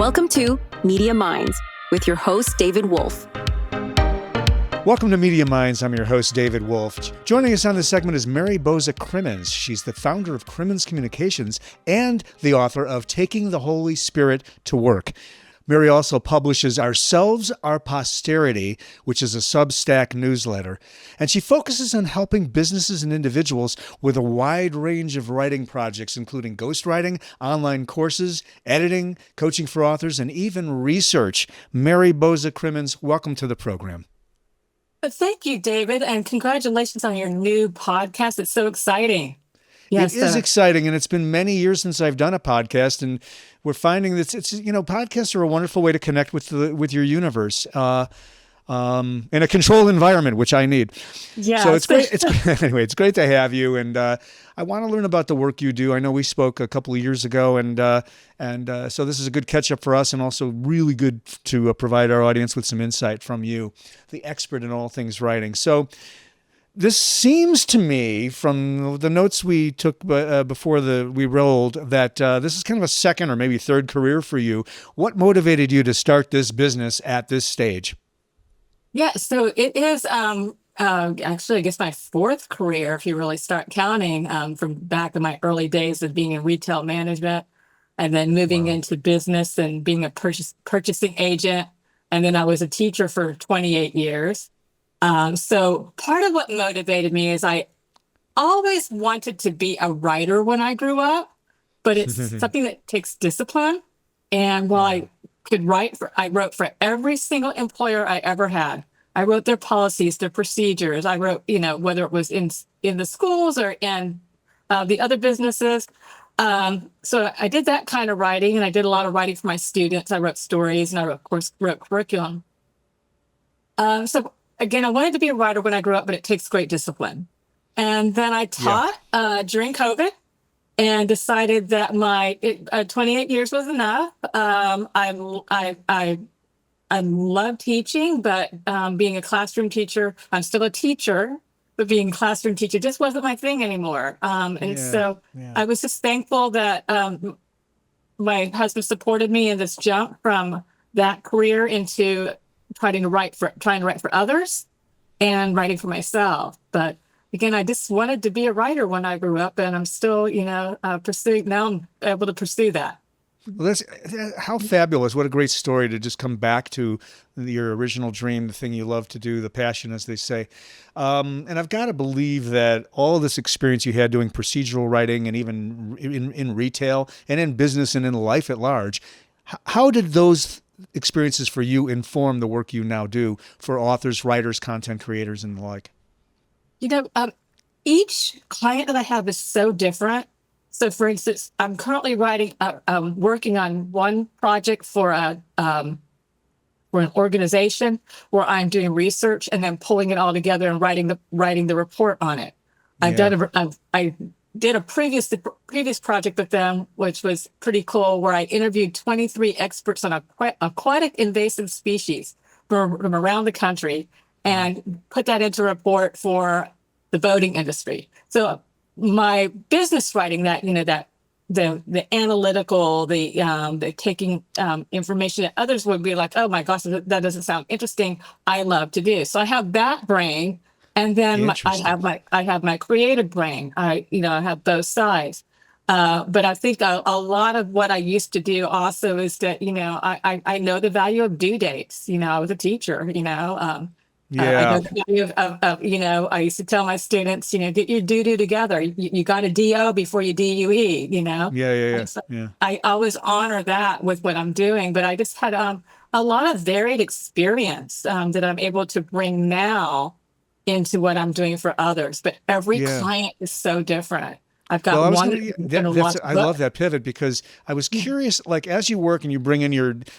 Welcome to Media Minds with your host, David Wolf. Welcome to Media Minds. I'm your host, David Wolf. Joining us on this segment is Mary Boza-Crimmins. She's the founder of Crimmins Communications and the author of Taking the Holy Spirit to Work. Mary also publishes Ourselves, Our Posterity, which is a Substack newsletter. And she focuses on helping businesses and individuals with a wide range of writing projects, including ghostwriting, online courses, editing, coaching for authors, and even research. Mary Boza-Crimmins, welcome to the program. Thank you, David, and congratulations on your new podcast. It's so exciting. Yes, it is exciting, and it's been many years since I've done a podcast, and we're finding that podcasts are a wonderful way to connect with your universe in a controlled environment, which I need. Yeah. So it's great. Anyway, it's great to have you, and I want to learn about the work you do. I know we spoke a couple of years ago, and so this is a good catch up for us, and also really good to provide our audience with some insight from you, the expert in all things writing. So. This seems to me, from the notes we took before we rolled, that this is kind of a second or maybe third career for you. What motivated you to start this business at this stage? Yeah, so it is actually, I guess, my fourth career, if you really start counting, from back in my early days of being in retail management and then moving into business and being a purchasing agent. And then I was a teacher for 28 years. So part of what motivated me is I always wanted to be a writer when I grew up, but it's something that takes discipline. And while I could I wrote for every single employer I ever had. I wrote their policies, their procedures. I wrote, whether it was in the schools or in the other businesses. So I did that kind of writing, and I did a lot of writing for my students. I wrote stories, and I wrote curriculum. So again, I wanted to be a writer when I grew up, but it takes great discipline. And then I taught during COVID and decided that my 28 years was enough. I love teaching, but being a classroom teacher, I'm still a teacher, but being a classroom teacher just wasn't my thing anymore. So I was just thankful that my husband supported me in this jump from that career into trying to write for others and writing for myself. But again, I just wanted to be a writer when I grew up, and I'm still, pursuing. Now I'm able to pursue that. Well, how fabulous. What a great story to just come back to your original dream, the thing you love to do, the passion, as they say. And I've got to believe that all this experience you had doing procedural writing and even in retail and in business and in life at large, how did those experiences for you inform the work you now do for authors, writers, content creators, and the like? Each client that I have is so different. So, for instance, I'm currently working on one project for an organization where I'm doing research and then pulling it all together and writing the report on it. I did a previous project with them, which was pretty cool, where I interviewed 23 experts on aquatic invasive species from around the country and put that into a report for the boating industry. So my business writing, the analytical, the taking information that others would be like, oh my gosh, that doesn't sound interesting, I love to do. So I have that brain. And then I have my creative brain. I have both sides. But I think a lot of what I used to do also is that, I know the value of due dates. I was a teacher, I know the value of I used to tell my students, get your due together. You got to DO before you DUE, So I always honor that with what I'm doing. But I just had a lot of varied experience that I'm able to bring now into what I'm doing for others, but every client is so different. I've got I love that pivot, because I was curious, like as you work and you bring in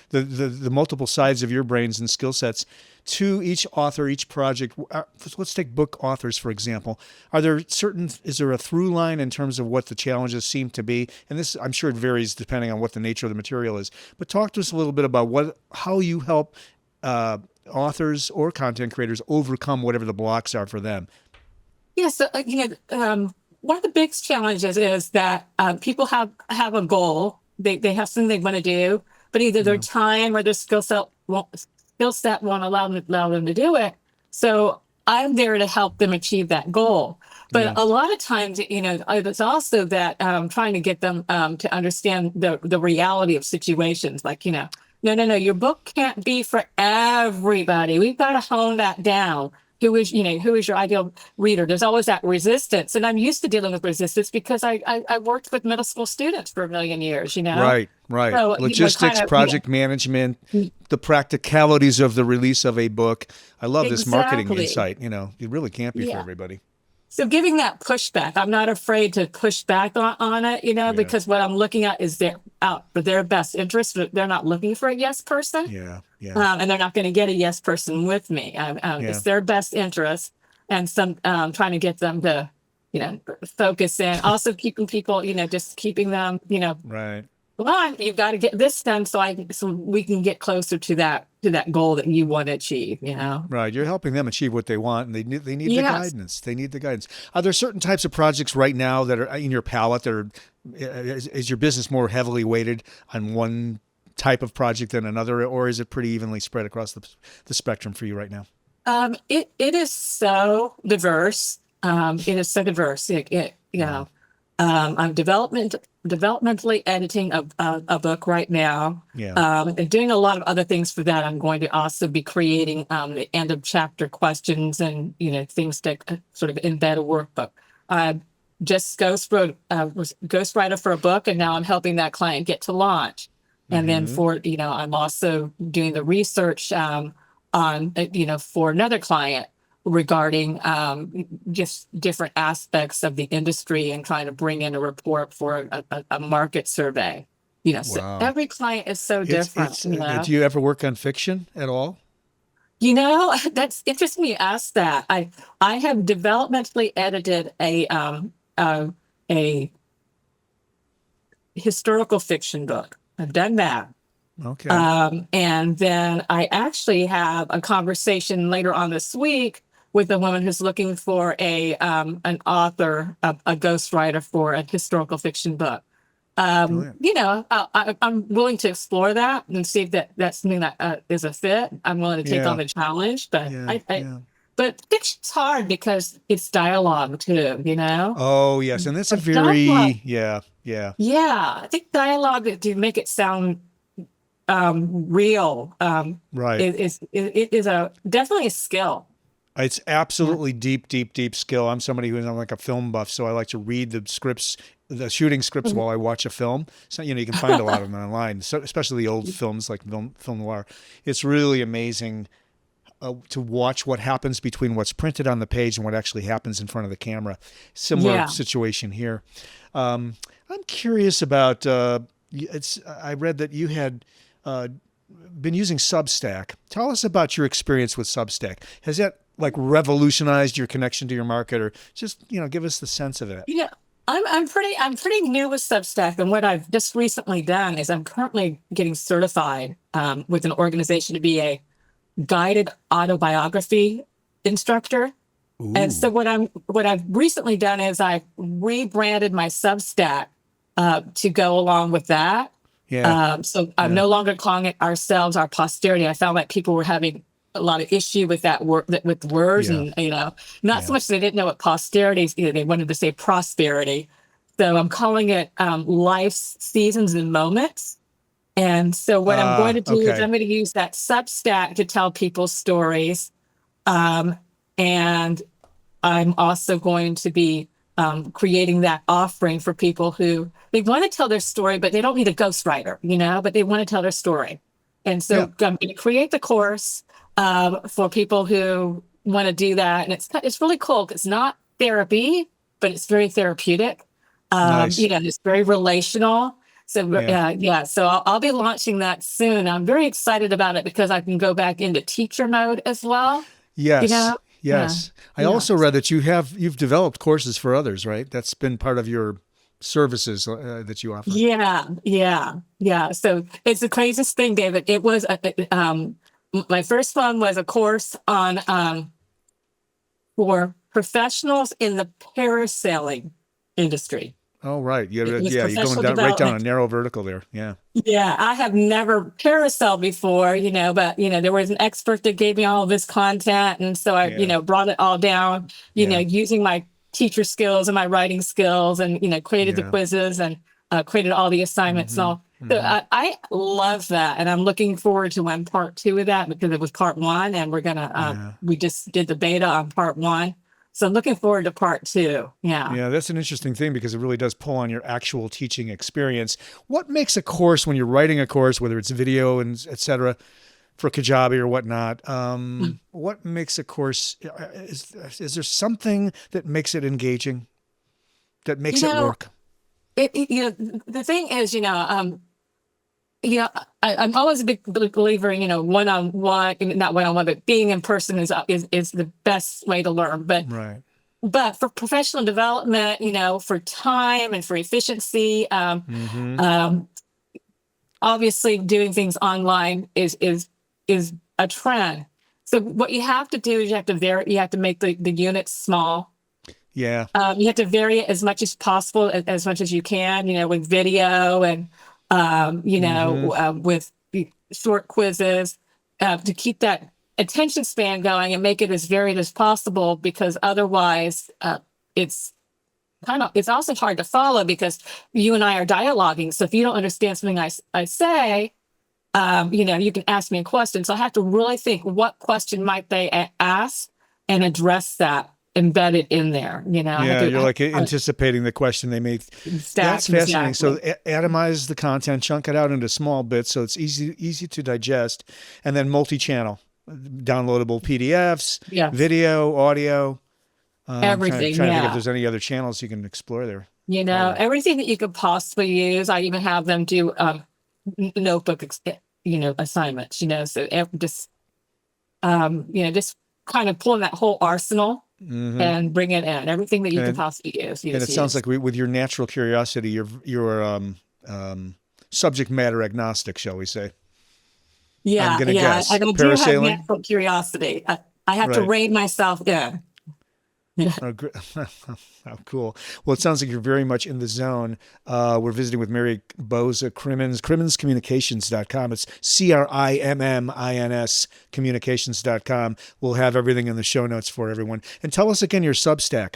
the multiple sides of your brains and skill sets to each author, each project. Let's take book authors, for example. Is there a through line in terms of what the challenges seem to be? And this, I'm sure it varies depending on what the nature of the material is, but talk to us a little bit about how you help authors or content creators overcome whatever the blocks are for them. Yeah, so one of the biggest challenges is that people have a goal. They have something they want to do, but either their time or their skill set won't allow them to do it. So I'm there to help them achieve that goal. But a lot of times, it's also that trying to get them to understand the reality of situations. Like, no, your book can't be for everybody. We've got to hone that down. Who is your ideal reader? There's always that resistance. And I'm used to dealing with resistance because I worked with middle school students for a million years, Right. So, logistics, project management, the practicalities of the release of a book. I love this marketing insight. It really can't be for everybody. So giving that pushback, I'm not afraid to push back on it, because what I'm looking at is they're out for their best interest. They're not looking for a yes person. And they're not going to get a yes person with me. It's their best interest, and trying to get them to, focus in. Also keeping people, just keeping them, right. Well, you've got to get this done so we can get closer to that goal that you want to achieve, Right. You're helping them achieve what they want, and they need the guidance. They need the guidance. Are there certain types of projects right now that are in your palette is your business more heavily weighted on one type of project than another, or is it pretty evenly spread across the spectrum for you right now? It is so diverse. It is so diverse. I'm developmentally editing a book right now. And doing a lot of other things for that. I'm going to also be creating the end of chapter questions and things to sort of embed a workbook. I just was ghostwriter for a book, and now I'm helping that client get to launch. And then I'm also doing the research on for another client regarding just different aspects of the industry and trying to bring in a report for a market survey. So every client is so different. Do you ever work on fiction at all? That's interesting you asked that. I have developmentally edited a historical fiction book. I've done that. Okay. And then I actually have a conversation later on this week with a woman who's looking for an author, a ghostwriter for a historical fiction book. I'm willing to explore that and see if that's something that is a fit. I'm willing to take on the challenge, but but fiction's hard because it's dialogue too, Oh yes, and that's a very dialogue. Yeah. I think dialogue to make it sound real. Right. It is definitely a skill. It's absolutely deep skill. I'm somebody I'm like a film buff, so I like to read the shooting scripts while I watch a film. So, you can find a lot of them online, so, especially the old films like film noir. It's really amazing to watch what happens between what's printed on the page and what actually happens in front of the camera. Similar situation here. I'm curious about, I read that you had been using Substack. Tell us about your experience with Substack. Has that revolutionized your connection to your market, or just, give us the sense of it? I'm pretty new with Substack, and what I've just recently done is I'm currently getting certified with an organization to be a guided autobiography instructor. Ooh. And so what I've recently done is I've rebranded my Substack to go along with that. So I'm no longer calling it ourselves, our posterity. I found like people were having a lot of issue with that with words, and not so much they didn't know what posterity is. They wanted to say prosperity. So I'm calling it life's seasons and moments. And so what I'm going to do is I'm going to use that Substack to tell people's stories, and I'm also going to be creating that offering for people who they want to tell their story, but they don't need a ghostwriter, but they want to tell their story. And so I'm going to create the course for people who want to do that. And it's really cool. It's not therapy, but it's very therapeutic. Nice. It's very relational. So so I'll be launching that soon. I'm very excited about it because I can go back into teacher mode as well. Yes. Yes. I also read that you've developed courses for others, right? That's been part of your services that you offer. Yeah. So it's the craziest thing, David. It was my first one was a course on for professionals in the parasailing industry. Oh, right. Yeah, It was yeah. You're going professional down right down a development. narrow vertical there. Yeah. Yeah, I have never carousel before, but there was an expert that gave me all of this content, and so I, Yeah. brought it all down, Yeah. using my teacher skills and my writing skills, and created the Yeah. quizzes and created all the assignments and Hmm. all. So Hmm. I love that, and I'm looking forward to when part two of that, because it was part one, and we're gonna Yeah. we just did the beta on part one, so I'm looking forward to part two. Yeah. Yeah, that's an interesting thing because it really does pull on your actual teaching experience. What makes a course when you're writing a course, whether it's video and et cetera, for Kajabi or whatnot? What makes a course? Is there something that makes it engaging, that You makes it know, work? the thing is, I'm always a big believer in, one-on-one, not one-on-one, but being in person is the best way to learn. Right. But for professional development, for time and for efficiency, Hmm. obviously doing things online is a trend. So what you have to do is you have to make the units small. Yeah. You have to vary it as much as possible, as much as you can, with video and, Hmm. with the short quizzes, to keep that attention span going and make it as varied as possible, because otherwise, it's also hard to follow, because you and I are dialoguing. So if you don't understand something I say, you can ask me a question. So I have to really think, what question might they ask, and address that, embedded in there. I have Yeah, you're like to anticipating the question they may. That's stack fascinating. So exactly. atomize the content, chunk it out into small bits so it's easy to digest, and then multi-channel, downloadable PDFs, Yes, video, audio. everything. Trying to think if Yeah, there's any other channels you can explore there. Totally. everything that you could possibly use. I even have them do notebook, assignments. So just kind of pulling that whole arsenal Hmm. and bring it in. Everything that you can And possibly use. and it sounds like with your natural curiosity, you're subject matter agnostic, shall we say? I'm Yeah, gonna yeah. guess And I do have parasailing. natural curiosity. I have to Right. rein myself in. Yeah. Oh, oh, cool. Well, it sounds like you're very much in the zone. We're visiting with Mary Boza-Crimmins, CrimminsCommunications.com. It's CRIMMINS communications.com. We'll have everything in the show notes for everyone. And tell us again your Substack.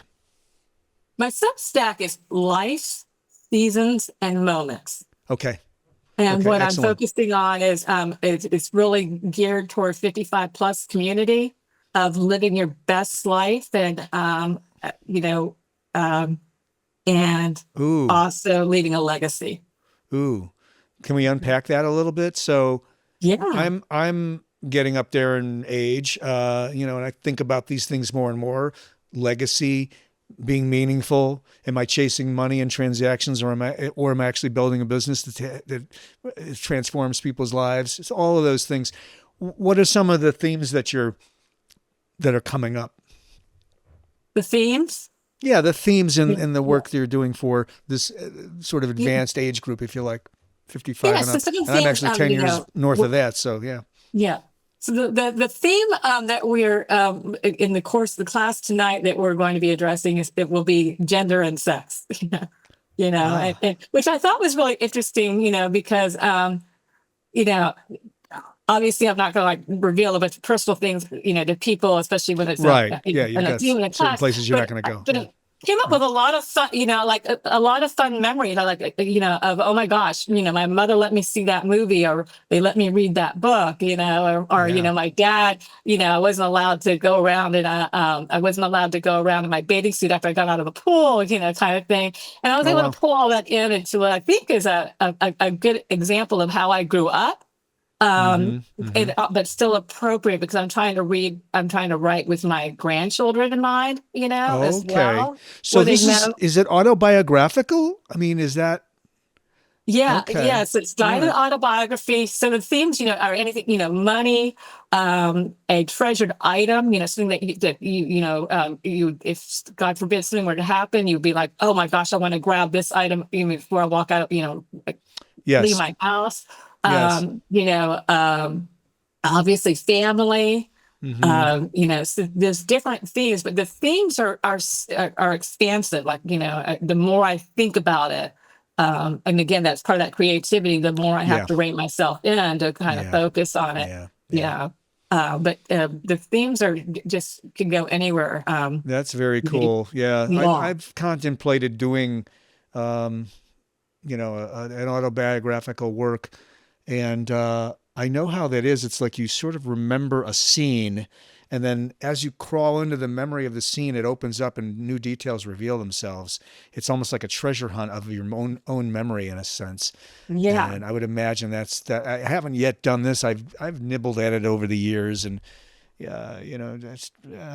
My Substack is Life, Seasons, and Moments. Okay. And Okay. what I'm Excellent. focusing on is it's really geared toward 55 plus community of living your best life, and um, and Ooh. also leaving a legacy. Ooh. Can we unpack that a little bit? So Yeah. I'm getting up there in age, and I think about these things more and more. Legacy, being meaningful. Am I chasing money and transactions, or am I actually building a business that transforms people's lives? It's all of those things. What are some of the themes that are coming up? The themes. Yeah, the themes Yeah. in the work that you're doing for this sort of Yeah. advanced age group, if you like, 55 Yeah. and So up. some And I'm things, actually 10 years north of that. So yeah. yeah. So the theme that we're in the class tonight that we're going to be addressing it will be gender and sex. Ah, Which I thought was really interesting. Because you know obviously I'm not going to like reveal a bunch of personal things to people, especially when it's right. Yeah, you've in a got team in a certain class. places you're not going to go. But Yeah. it came up with a lot of fun, like a lot of fun memories. Of, oh my gosh, my mother let me see that movie, or they let me read that book, or Yeah. my dad, I wasn't allowed to go around, and I wasn't allowed to go around in my bathing suit after I got out of the pool, kind of thing. And I was Oh, able wow. to pull all that into what I think is a good example of how I grew up, Mm-hmm. Mm-hmm. but still appropriate, because I'm trying to write with my grandchildren in mind, as Okay. well, So where they know. is it autobiographical? I mean, is that Yeah, okay? yes, it's All guided right. autobiography. So the themes, are anything, money, a treasured item, something you, if God forbid something were to happen, you'd be like, oh my gosh, I want to grab this item even before I walk out, like, leave Yes. my house. Yes. Obviously family, So there's different themes, but the themes are expansive. Like, the more I think about it, and again, that's part of that creativity, the more I have to rein myself in to kind of focus on it. But the themes just can go anywhere. That's very cool. I've contemplated doing, an autobiographical work, and I know how that is. It's like you sort of remember a scene, and then as you crawl into the memory of the scene, it opens up and new details reveal themselves. It's almost like a treasure hunt of your own memory in a sense. Yeah. And I would imagine that. I haven't yet done this. I've nibbled at it over the years, and I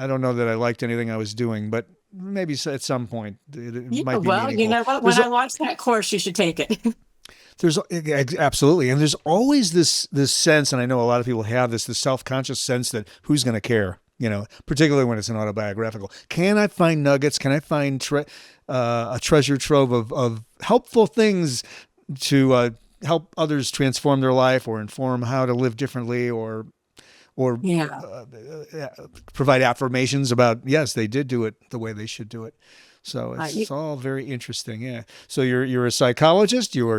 don't know that I liked anything I was doing, but maybe at some point it might be meaningful. You know what? When I watch that course, you should take it. There's absolutely, and there's always this sense, and I know a lot of people have this self-conscious sense that who's going to care, particularly when it's an autobiographical. Can I find nuggets? Can I find a treasure trove of helpful things to help others transform their life or inform how to live differently or provide affirmations about, yes, they did do it the way they should do it. So it's all very interesting. Yeah. So you're a psychologist. You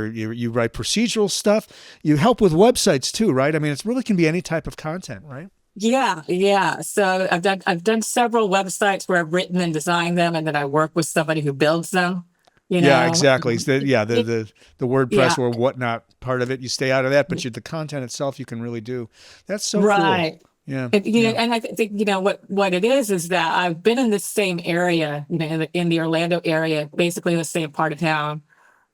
write procedural stuff. You help with websites too, right? I mean, it really can be any type of content, right? Yeah. So I've done several websites where I've written and designed them, and then I work with somebody who builds them. Yeah, exactly. The WordPress or whatnot part of it, you stay out of that, but the content itself you can really do. That's so right. Cool. Yeah. And I think, what it is that I've been in the same area, in the Orlando area, basically in the same part of town.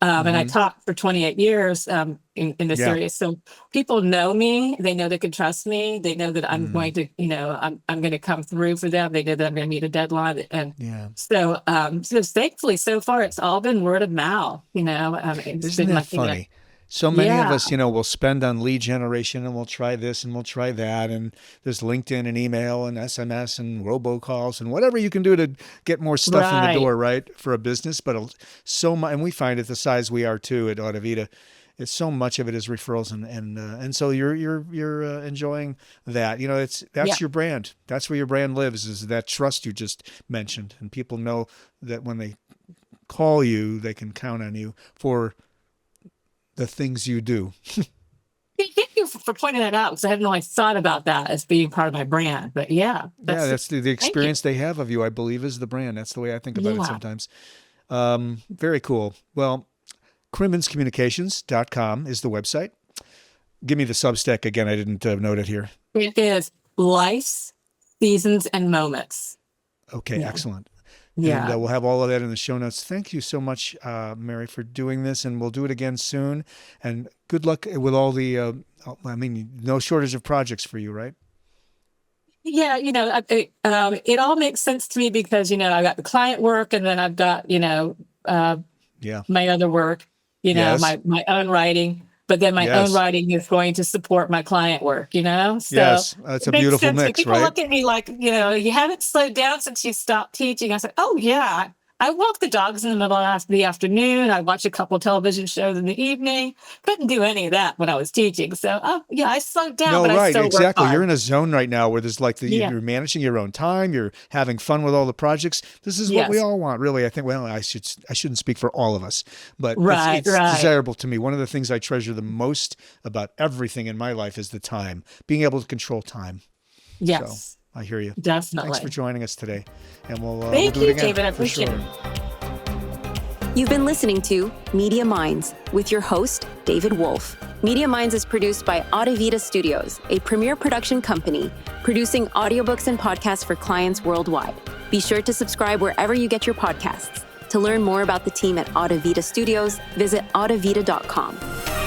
And I taught for 28 years in this area. So people know me. They know they can trust me. They know that I'm going to, I'm going to come through for them. They know that I'm going to meet a deadline. And so thankfully, so far, it's all been word of mouth. Isn't that funny? So many of us, will spend on lead generation, and we'll try this and we'll try that. And there's LinkedIn and email and SMS and robocalls and whatever you can do to get more stuff in the door, right, for a business. But so much, and we find it the size we are too at Autovita, it's so much of it is referrals, and so you're enjoying that. That's your brand. That's where your brand lives, is that trust you just mentioned, and people know that when they call you, they can count on you for the things you do. Thank you for pointing that out, because I hadn't really thought about that as being part of my brand. But that's the experience they have of you, I believe, is the brand. That's the way I think about it sometimes. Very cool. Well, CrimminsCommunications.com is the website. Give me the Substack again. I didn't note it here. It is Life's Seasons and Moments. Okay, excellent. Yeah. And we'll have all of that in the show notes. Thank you so much, Mary, for doing this, and we'll do it again soon. And good luck with all the, no shortage of projects for you, right? Yeah, it all makes sense to me because, I got the client work, and then I've got, my other work, my own writing. But then my own writing is going to support my client work, So yes, that's a beautiful mix, people right? Look at me like, you haven't slowed down since you stopped teaching. I said, oh, yeah. I walk the dogs in the middle of the afternoon. I watch a couple television shows in the evening. Couldn't do any of that when I was teaching. So, I slowed down. No, but I still exactly. work hard. You're in a zone right now where there's you're managing your own time. You're having fun with all the projects. This is what we all want, really. I think. Well, I shouldn't speak for all of us, but it's desirable to me. One of the things I treasure the most about everything in my life is the time. Being able to control time. Yes. So, I hear you. Definitely. Thanks for joining us today. And we'll do Thank it you, again. David. I appreciate it. You've been listening to Media Minds with your host, David Wolf. Media Minds is produced by Autovita Studios, a premier production company producing audiobooks and podcasts for clients worldwide. Be sure to subscribe wherever you get your podcasts. To learn more about the team at Autovita Studios, visit autovita.com.